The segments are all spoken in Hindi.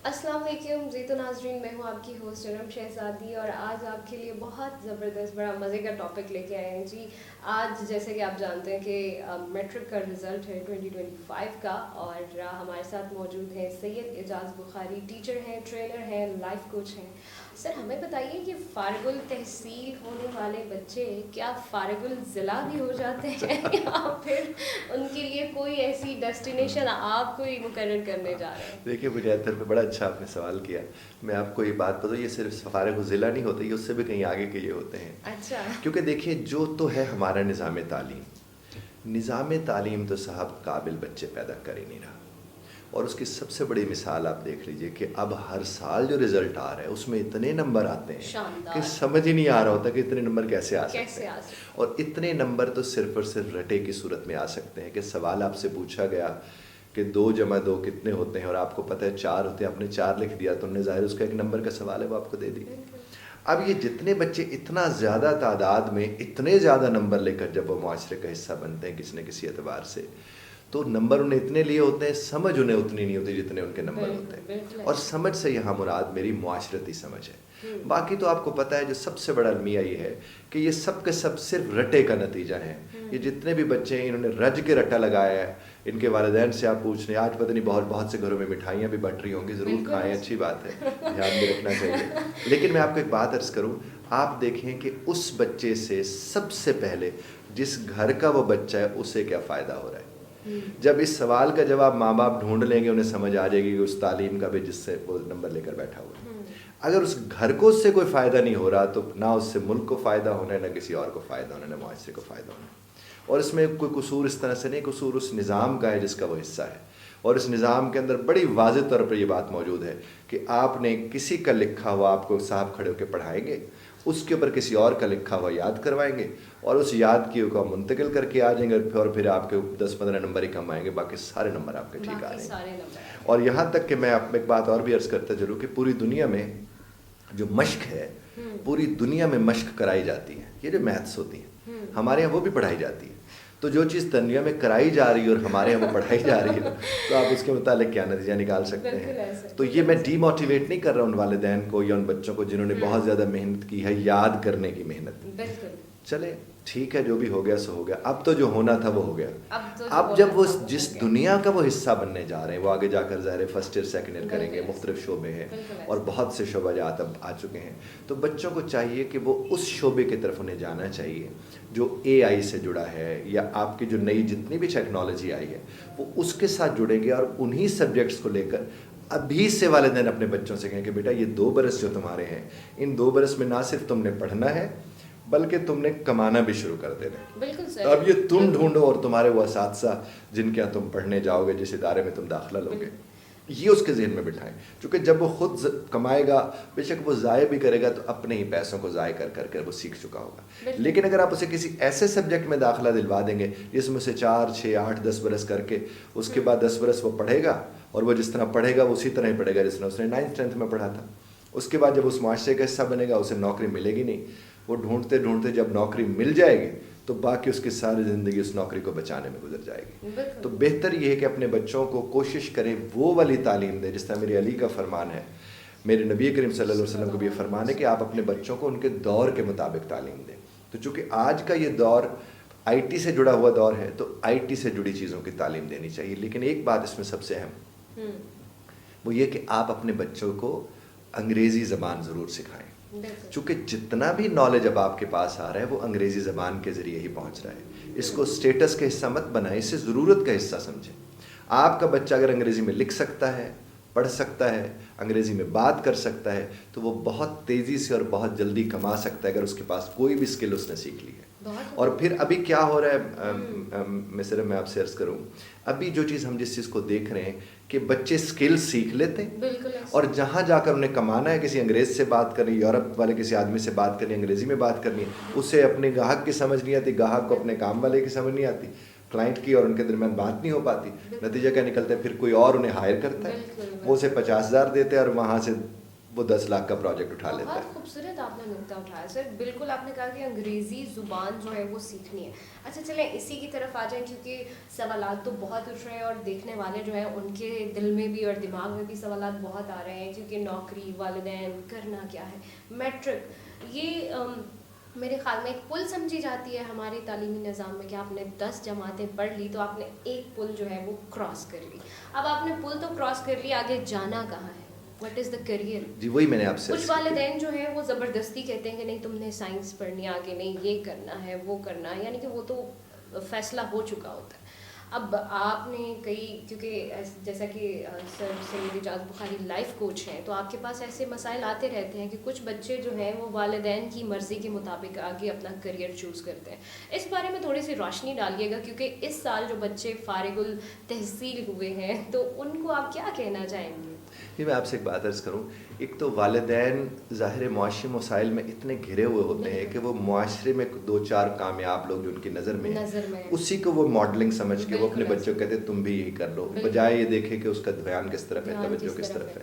अस्सलाम वालेकुम जी। तो नाजरीन, मैं हूँ आपकी होस्ट नरम शहजादी और आज आपके लिए बहुत ज़बरदस्त बड़ा मज़े का टॉपिक लेके आए हैं जी। आज जैसे कि आप जानते हैं कि मैट्रिक का रिज़ल्ट है 2025 का, और हमारे साथ मौजूद हैं सैयद एजाज़ बुखारी, टीचर हैं, ट्रेनर हैं, लाइफ कोच हैं। सर, हमें बताइए कि फ़ारिगुल तहसील होने वाले बच्चे क्या फ़ारिगुल ज़िला भी हो जाते हैं या फिर उनके लिए कोई ऐसी डेस्टिनेशन आप कोई मुकर्रर करने जा रहे हैं? देखिए बुनियाद पे बड़ा अच्छा आपने सवाल किया। मैं आपको ये बात बताऊँ, ये सिर्फ फ़ारिग ज़िला नहीं होता, ये उससे भी कहीं आगे के ये होते हैं। अच्छा। क्योंकि देखिए जो तो है हमारा निज़ाम तालीम तो साहब काबिल बच्चे पैदा कर ही नहीं रहा। और उसकी सबसे बड़ी मिसाल आप देख लीजिए कि अब हर साल जो रिज़ल्ट आ रहा है उसमें इतने नंबर आते हैं कि शानदार। समझ ही नहीं आ रहा होता कि इतने नंबर कैसे आ सकते कैसे आ हैं। सकते और इतने नंबर तो सिर्फ और सिर्फ रटे की सूरत में आ सकते हैं कि सवाल आपसे पूछा गया कि 2 + 2 कितने होते हैं और आपको पता है 4 होते हैं, आपने 4 लिख दिया तो उनने ज़ाहिर उसका एक नंबर का सवाल है वो आपको दे दिया। बिल्कुल। अब ये जितने बच्चे इतना ज़्यादा तादाद में इतने ज़्यादा नंबर लेकर जब वो माशरे का हिस्सा बनते हैं किसी न किसी एतबार से, तो नंबर उन्हें इतने लिए होते हैं, समझ उन्हें उतनी नहीं होती जितने उनके नंबर होते हैं। बिल्कुल और ऐसा। समझ से यहाँ मुराद मेरी मुआशरती समझ है। हम्म। बाकी तो आपको पता है जो सबसे बड़ा अलमिया ये है कि ये सब के सब सिर्फ रटे का नतीजा है। ये जितने भी बच्चे हैं इन्होंने रज के रटा लगाया है। इनके वालिदैन से आप पूछ रहे हैं, आज पता नहीं बहुत बहुत से घरों में मिठाइयाँ भी बट रही होंगी, ज़रूर बिल्कुल खाएं, ऐसा। अच्छी बात है, ध्यान भी रखना चाहिए। लेकिन मैं आपको एक बात अर्ज़ करूँ, आप देखें कि उस बच्चे से सबसे पहले जिस घर का वो बच्चा है उसे क्या फ़ायदा हो रहा है। जब इस सवाल का जवाब माँ बाप ढूंढ लेंगे उन्हें समझ आ जाएगी कि उस तालीम का भी जिससे वो नंबर लेकर बैठा हुआ है। अगर उस घर को उससे कोई फ़ायदा नहीं हो रहा तो ना उससे मुल्क को फ़ायदा होना है, ना किसी और को फ़ायदा होना है, ना मुआशरे को फ़ायदा होना है। और इसमें कोई कसूर इस तरह से नहीं, कसूर उस निज़ाम का है जिसका वो हिस्सा है। और इस निज़ाम के अंदर बड़ी वाज़ेह तौर पर यह बात मौजूद है कि आपने किसी का लिखा हुआ आपको साहब खड़े होकर पढ़ाएंगे, उसके ऊपर किसी और का लिखा हुआ याद करवाएंगे और उस याद की को मुंतकिल करके आ जाएंगे और फिर आपके 10-15 नंबर ही कम आएंगे, बाकी सारे नंबर आपके ठीक आ बाकी सारे जाएंगे। नंबर। और यहाँ तक कि मैं आप एक बात और भी अर्ज़ करता चलूँ कि पूरी दुनिया में जो मश्क है, पूरी दुनिया में मश्क कराई जाती है। ये जो मैथ्स होती हैं हमारे यहाँ वो भी पढ़ाई जाती है। तो जो चीज़ दुनिया में कराई जा रही है और हमारे यहाँ वो पढ़ाई जा रही है तो आप उसके मुतालिक क्या नतीजा निकाल सकते बिल्कुल हैं। ऐसे। तो ये मैं डीमोटिवेट नहीं कर रहा उन वालिदैन को या उन बच्चों को जिन्होंने बहुत ज़्यादा मेहनत की है, याद करने की मेहनत। बिल्कुल। चले ठीक है, जो भी हो गया सो हो गया। अब तो जो होना था वो हो गया। अब तो अब जब वो होना था वो जिस हो गया। दुनिया का वो हिस्सा बनने जा रहे हैं, वो आगे जाकर ज़ाहिर फर्स्ट ईयर सेकंड ईयर करेंगे, बिल्कुल मुख्तलिफ शोबे हैं बिल्कुल और ऐसे। बहुत से शोबाजात अब आ चुके हैं। तो बच्चों को चाहिए कि वो उस शोबे की तरफ उन्हें जाना चाहिए जो AI से जुड़ा है या आपकी जो नई जितनी भी टेक्नोलॉजी आई है वो उसके साथ जुड़ेंगे और उन्हीं सब्जेक्ट्स को लेकर अभी से वालिदैन अपने बच्चों से कहें कि बेटा ये 2 बरस जो तुम्हारे हैं, इन 2 बरस में ना सिर्फ तुमने पढ़ना है बल्कि तुमने कमाना भी शुरू कर देना है। बिल्कुल तो सर। अब ये तुम ढूंढो और तुम्हारे वो असातिज़ा जिनके यहाँ तुम पढ़ने जाओगे, जिस इदारे में तुम दाखिला लोगे, ये उसके जहन में बिठाएं। क्योंकि जब वो खुद कमाएगा, बेशक वो ज़ाय भी करेगा तो अपने ही पैसों को ज़ाय कर कर वो सीख चुका होगा। लेकिन अगर आप उसे किसी ऐसे सब्जेक्ट में दाखिला दिलवा देंगे जिसमें से 4, 6, 8, 10 बरस करके उसके बाद 10 बरस वो पढ़ेगा और वो जिस तरह पढ़ेगा वो उसी तरह ही पढ़ेगा जिस तरह उसने 9th 10th में पढ़ा था। उसके बाद जब उस माशरे का हिस्सा बनेगा उसे नौकरी मिलेगी नहीं। वो ढूंढते ढूंढते जब नौकरी मिल जाएगी तो बाकी उसकी सारी ज़िंदगी उस नौकरी को बचाने में गुजर जाएगी। तो बेहतर ये है कि अपने बच्चों को कोशिश करें वो वाली तालीम दें जिस तरह मेरे अली का फरमान है, मेरे नबी करीम सल्लल्लाहु अलैहि वसल्लम को भी ये फरमान है कि आप अपने बच्चों को उनके दौर के मुताबिक तालीम दें। तो चूँकि आज का ये दौर IT से जुड़ा हुआ दौर है तो IT से जुड़ी चीज़ों की तालीम देनी चाहिए। लेकिन एक बात इसमें सबसे अहम वो ये कि आप अपने बच्चों को अंग्रेज़ी ज़बान ज़रूर सिखाएं। चूँकि जितना भी नॉलेज अब आपके पास आ रहा है वो अंग्रेज़ी ज़बान के ज़रिए ही पहुँच रहा है। इसको स्टेटस का हिस्सा मत बनाएं, इसे ज़रूरत का हिस्सा समझें। आपका बच्चा अगर अंग्रेज़ी में लिख सकता है, पढ़ सकता है, अंग्रेज़ी में बात कर सकता है तो वो बहुत तेज़ी से और बहुत जल्दी कमा सकता है अगर उसके पास कोई भी स्किल उसने सीख ली है। और फिर अभी क्या हो रहा है, मैं आपसे अर्ज़ करूँ, अभी जो चीज़ हम जिस चीज़ को देख रहे हैं कि बच्चे स्किल सीख लेते हैं और जहाँ जाकर उन्हें कमाना है, किसी अंग्रेज़ से बात करनी, यूरोप वाले किसी आदमी से बात करनी, अंग्रेज़ी में बात करनी है, उसे अपने ग्राहक की समझ नहीं आती, ग्राहक को अपने काम वाले की समझ नहीं आती, क्लाइंट की और उनके दरमियान बात नहीं हो पाती। नतीजा क्या निकलता है, फिर कोई और उन्हें हायर करता है, वो उसे 50,000 देते हैं और वहाँ से वो 10 लाख का प्रोजेक्ट उठा लेता है। बहुत खूबसूरत आपने नुक्ता उठाया सर। बिल्कुल आपने कहा कि अंग्रेज़ी ज़ुबान जो है वो सीखनी है। अच्छा चलें इसी की तरफ आ जाएं, क्योंकि सवालात तो बहुत उठ रहे हैं और देखने वाले जो हैं उनके दिल में भी और दिमाग में भी सवालात बहुत आ रहे हैं, क्योंकि नौकरी, वालिदैन, करना क्या है, मैट्रिक, ये मेरे ख्याल में एक पुल समझी जाती है हमारे तालीमी निज़ाम में कि आपने 10 जमातें पढ़ ली तो आपने एक पुल जो है वो क्रॉस कर ली। अब आपने पुल तो क्रॉस कर लिया, आगे जाना कहाँ है, व्हाट इज़ द करियर। जी वही मैंने आपसे कुछ वालिदैन जो है वो ज़बरदस्ती कहते हैं कि नहीं तुमने साइंस पढ़नी, आगे नहीं ये करना है वो करना है, यानी कि वो तो फैसला हो चुका होता है। अब आपने कई, क्योंकि जैसा कि sir Syed Ejaz Bukhari life coach हैं, तो आपके पास ऐसे मसाइल आते रहते हैं कि कुछ बच्चे जो हैं वो वालिदैन की मर्ज़ी के मुताबिक आगे अपना करियर चूज़ करते हैं। इस बारे में थोड़ी सी रोशनी डालिएगा, क्योंकि इस साल जो बच्चे फारिगुल तहसील हुए हैं तो उनको आप क्या कहना चाहेंगे। ये मैं आपसे एक बात अर्ज़ करूँ, एक तो वालिदैन ज़ाहिर मुआशी मसाइल में इतने घिरे हुए होते हैं कि वो मुआशरे में 2-4 कामयाब लोग जो उनकी नज़र में हैं उसी को वो मॉडलिंग समझ के वो अपने बच्चों को कहते हैं तुम भी यही कर लो, बजाय ये देखे कि उसका ध्यान किस तरफ है, तवज्जो किस तरफ है।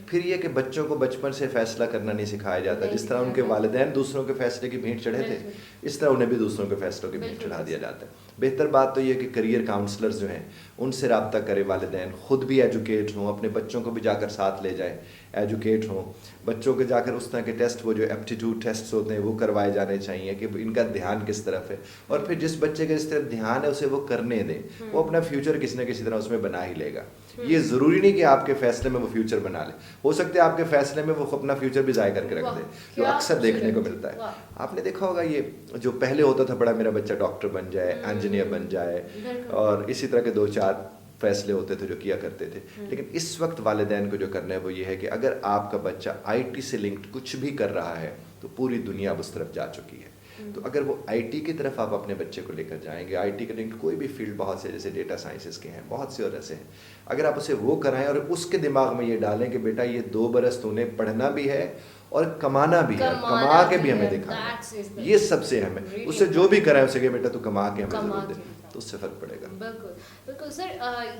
फिर ये कि बच्चों को बचपन से फ़ैसला करना नहीं सिखाया जाता। जिस तरह उनके वालिदैन दूसरों के फ़ैसले की भेंट चढ़े थे, इस तरह उन्हें भी दूसरों के फ़ैसलों की भेंट चढ़ा दिया जाता है। बेहतर बात तो ये कि करियर काउंसलर्स जो हैं उनसे रब्ता करे वालिदैन, ख़ुद भी एजुकेट हों, अपने बच्चों को भी जाकर साथ ले जाएँ, एजुकेट हों, बच्चों के जाकर उस तरह के टेस्ट, वो जो एप्टीट्यूड टेस्ट्स होते हैं वो करवाए जाने चाहिए कि इनका ध्यान किस तरफ है, और फिर जिस बच्चे का जिस तरफ ध्यान है उसे वो करने दें, वो अपना फ्यूचर किसी न किसी तरह उसमें बना ही लेगा। ये ज़रूरी नहीं कि आपके फ़ैसले में वो फ्यूचर बना ले, हो सकता है आपके फ़ैसले में वो अपना फ्यूचर भी ज़ाय करके रख दे, जो अक्सर देखने को मिलता है। आपने देखा होगा ये जो पहले होता था, बड़ा मेरा बच्चा डॉक्टर बन जाए, इंजीनियर बन जाए, और इसी तरह के 2-4 फैसले होते थे जो किया करते थे। लेकिन इस वक्त वालिदैन को जो करना है वो ये है कि अगर आपका बच्चा आईटी से लिंक्ड कुछ भी कर रहा है तो पूरी दुनिया अब उस तरफ जा चुकी है। तो अगर वो आईटी की तरफ आप अपने बच्चे को लेकर जाएंगे, आईटी के लिंक्ड कोई भी फील्ड, बहुत से जैसे डेटा साइंसेस के हैं, बहुत से और ऐसे हैं, अगर आप उसे वो कराएं और उसके दिमाग में ये डालें कि बेटा ये 2 बरस तूने पढ़ना भी है और कमाना भी है, कमा के भी हमें दिखाना, ये सबसे अहम है। उससे जो भी कराएं उसे बेटा तू कमा के हमें जरूर दे, तो उससे फर्क पड़ेगा। बिल्कुल बिल्कुल सर,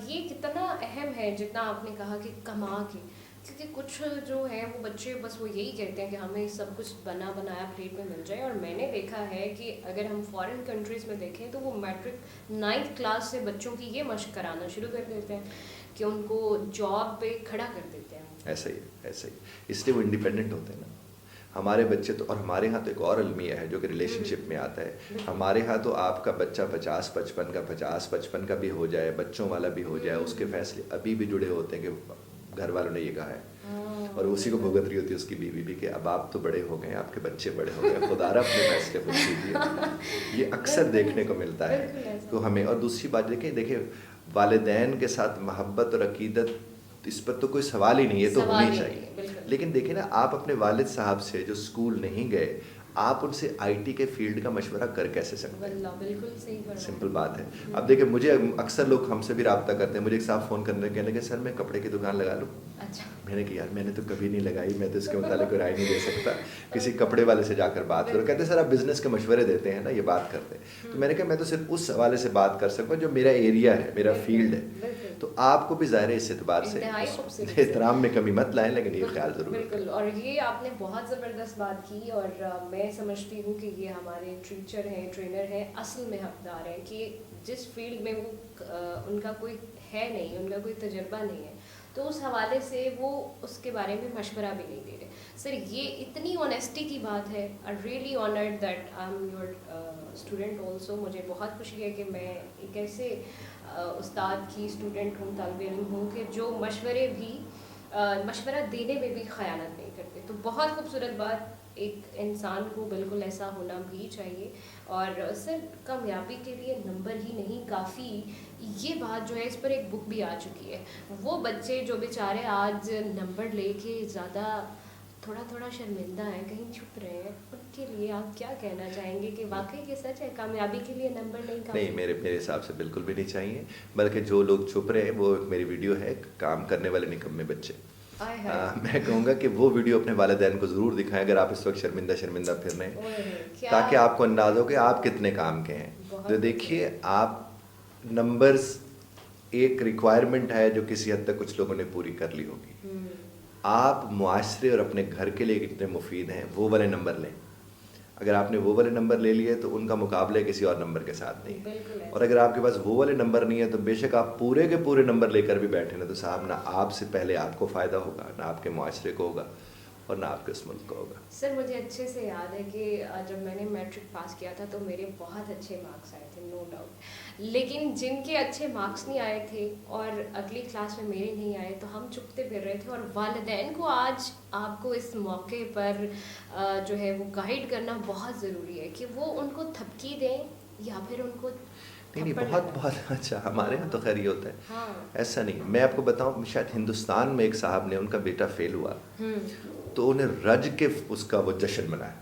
ये कितना अहम है जितना आपने कहा कि कमा के, क्योंकि कुछ जो है वो बच्चे बस वो यही कहते हैं कि हमें सब कुछ बना बनाया प्लेट में मिल जाए। और मैंने देखा है कि अगर हम फॉरेन कंट्रीज़ में देखें तो वो मैट्रिक 9th क्लास से बच्चों की ये मशक कराना शुरू कर देते हैं कि उनको जॉब पे खड़ा कर देते हैं। ऐसा ही, इसलिए वो इंडिपेंडेंट होते हैं ना। हमारे बच्चे तो, और हमारे यहाँ तो एक और अलमिया है जो कि रिलेशनशिप में आता है। हमारे यहाँ तो आपका बच्चा 50-55 का भी हो जाए, बच्चों वाला भी हो जाए, उसके फैसले अभी भी जुड़े होते हैं कि घर वालों ने ये कहा है, और उसी को भुगत रही होती है उसकी बीवी भी कि अब आप तो बड़े हो गए, आपके बच्चे बड़े हो गए, खुदारा अपने फैसले खुद कीजिए। ये अक्सर देखने को मिलता है। तो हमें, और दूसरी बात देखिए वालिदैन के साथ मोहब्बत और अकीदत, इस पर तो कोई सवाल ही नहीं है, तो होनी चाहिए। लेकिन देखिए ना, आप अपने वालिद साहब से जो स्कूल नहीं गए, आप उनसे आईटी के फील्ड का मशवरा कर कैसे सकते हैं? बिल्कुल सही, सिंपल बात है। अब देखिए, मुझे अक्सर लोग हमसे भी रब्ता करते हैं, मुझे एक साहब फ़ोन करने कहने लगे सर मैं कपड़े की दुकान लगा लूँ। अच्छा। मैंने कहा यार मैंने तो कभी नहीं लगाई, मैं तो इसके मुतालिक कोई राय नहीं दे सकता, किसी कपड़े वाले से जाकर बात करो। कहते सर आप बिज़नेस के मशवरे देते हैं ना, ये बात करते हैं। तो मैंने कहा मैं तो सिर्फ उस हवाले से बात कर सकूँ जो मेरा एरिया है, मेरा फील्ड है। तो आपको भी ज़ाहिर है इस एतबार से एहतराम में कमी मत लाएं, लेकिन ये ख्याल ज़रूर। बिल्कुल, और ये आपने बहुत ज़बरदस्त बात की, और मैं समझती हूँ कि ये हमारे टीचर हैं, ट्रेनर हैं, असल में हकदार हैं कि जिस फील्ड में वो उनका कोई है नहीं, उनका कोई तजर्बा नहीं है, तो उस हवाले से वो उसके बारे में मशवरा भी नहीं दे रहे। सर ये इतनी ऑनेस्टी की बात है, I really honoured that I am your student also. मुझे बहुत खुशी है कि मैं एक ऐसे उस्ताद की स्टूडेंट हूँ, तालिब इल्म हूँ कि जो मशवरा देने में भी ख़यानत नहीं करते। तो बहुत खूबसूरत बात, एक इंसान को बिल्कुल ऐसा होना भी चाहिए। और सर कामयाबी के लिए नंबर ही नहीं काफ़ी, ये बात जो है इस पर एक बुक भी आ चुकी है। वो बच्चे जो बेचारे आज नंबर लेके ज़्यादा थोड़ा शर्मिंदा हैं, कहीं छुप रहे हैं, उनके लिए आप क्या कहना चाहेंगे कि वाकई ये सच है कामयाबी के लिए नंबर नहीं काफ़ी? नहीं, मेरे हिसाब से बिल्कुल भी नहीं चाहिए, बल्कि जो लोग छुप रहे हैं, वो मेरी वीडियो है काम करने वाले निकम्मे बच्चे, मैं कहूँगा कि वो वीडियो अपने वालिदैन को ज़रूर दिखाएं अगर आप इस वक्त शर्मिंदा फिर रहे हैं, ताकि आपको अंदाज़ हो कि आप कितने काम के हैं। तो देखिए, आप नंबर्स एक रिक्वायरमेंट है जो किसी हद तक कुछ लोगों ने पूरी कर ली होगी, आप मुआशरे और अपने घर के लिए कितने मुफीद हैं वो वाले नंबर लें। अगर आपने वो वाले नंबर ले लिए तो उनका मुकाबला किसी और नंबर के साथ नहीं है। और अगर आपके पास वो वाले नंबर नहीं है तो बेशक आप पूरे के पूरे नंबर लेकर भी बैठे ना, तो साहब ना आपसे पहले आपको फ़ायदा होगा, ना आपके मुआशरे को होगा, और ना आपके उस मुल्क को होगा। सर मुझे अच्छे से याद है कि जब मैंने मैट्रिक पास किया था तो मेरे बहुत अच्छे मार्क्स आए थे, नो डाउट। लेकिन जिनके अच्छे मार्क्स नहीं आए थे और अगली क्लास में मेरे नहीं आए तो हम चुपते फिर रहे थे, और वालिदैन को आज आपको इस मौके पर जो है वो गाइड करना बहुत ज़रूरी है कि वो उनको थपकी दें या फिर उनको नहीं, बहुत बहुत अच्छा। हमारे यहाँ तो खैर ये होता है। हाँ। ऐसा नहीं, मैं आपको बताऊँ, शायद हिंदुस्तान में एक साहब ने, उनका बेटा फेल हुआ तो उन्हें रज के उसका वो जश्न मनाया,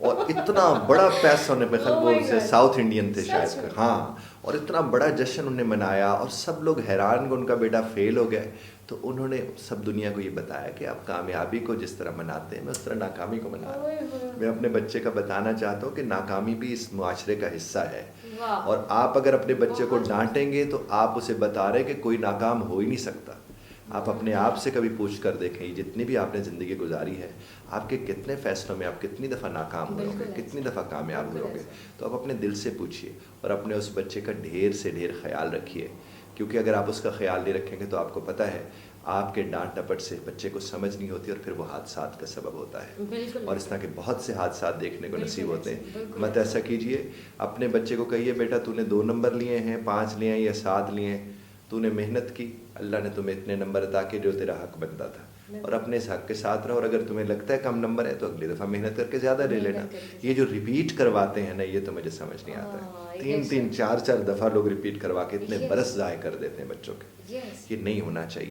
और इतना बड़ा पैसा उन्हें, मैं Oh वो my God. साउथ इंडियन थे सच शायद, में? हाँ, और इतना बड़ा जश्न उन्हें मनाया और सब लोग हैरान कि उनका बेटा फेल हो गया। तो उन्होंने सब दुनिया को ये बताया कि आप कामयाबी को जिस तरह मनाते हैं मैं उस तरह नाकामी को मना रहा हूँ। मैं अपने बच्चे का बताना चाहता हूँ कि नाकामी भी इस मुआशरे का हिस्सा है, वाह। और आप अगर अपने बच्चे को बहुत डांटेंगे तो आप उसे बता रहे कि कोई नाकाम हो ही नहीं सकता। आप अपने आप से कभी पूछ कर देखें, जितनी भी आपने ज़िंदगी गुजारी है, आपके कितने फ़ैसलों में आप कितनी दफ़ा नाकाम हुए होंगे, कितनी दफ़ा कामयाब हुए होंगे। तो आप अपने दिल से पूछिए और अपने उस बच्चे का ढेर से ढेर ख्याल रखिए, क्योंकि अगर आप उसका ख्याल नहीं रखेंगे तो आपको पता है आपके डांट टपट से बच्चे को समझ नहीं होती और फिर वो हादसात का सबब होता है। और इस तरह के बहुत से हादसात देखने को नसीब होते हैं। मत ऐसा कीजिए, अपने बच्चे को कहिए बेटा तूने 2 नंबर लिए हैं, 5 लिए हैं या 7 लिए हैं, तूने मेहनत की, अल्लाह ने तुम्हें इतने नंबर अता किए जो तेरा हक बनता था, और अपने इस हक के साथ रहो। और अगर तुम्हें लगता है कम नंबर है तो अगली दफ़ा मेहनत करके ज़्यादा ले लेना। ये जो रिपीट करवाते हैं ना, ये तो मुझे समझ नहीं आता है। 3-3 4-4 दफ़ा लोग रिपीट करवा के इतने बरस ज़ाय कर देते हैं बच्चों के। ये नहीं होना चाहिए।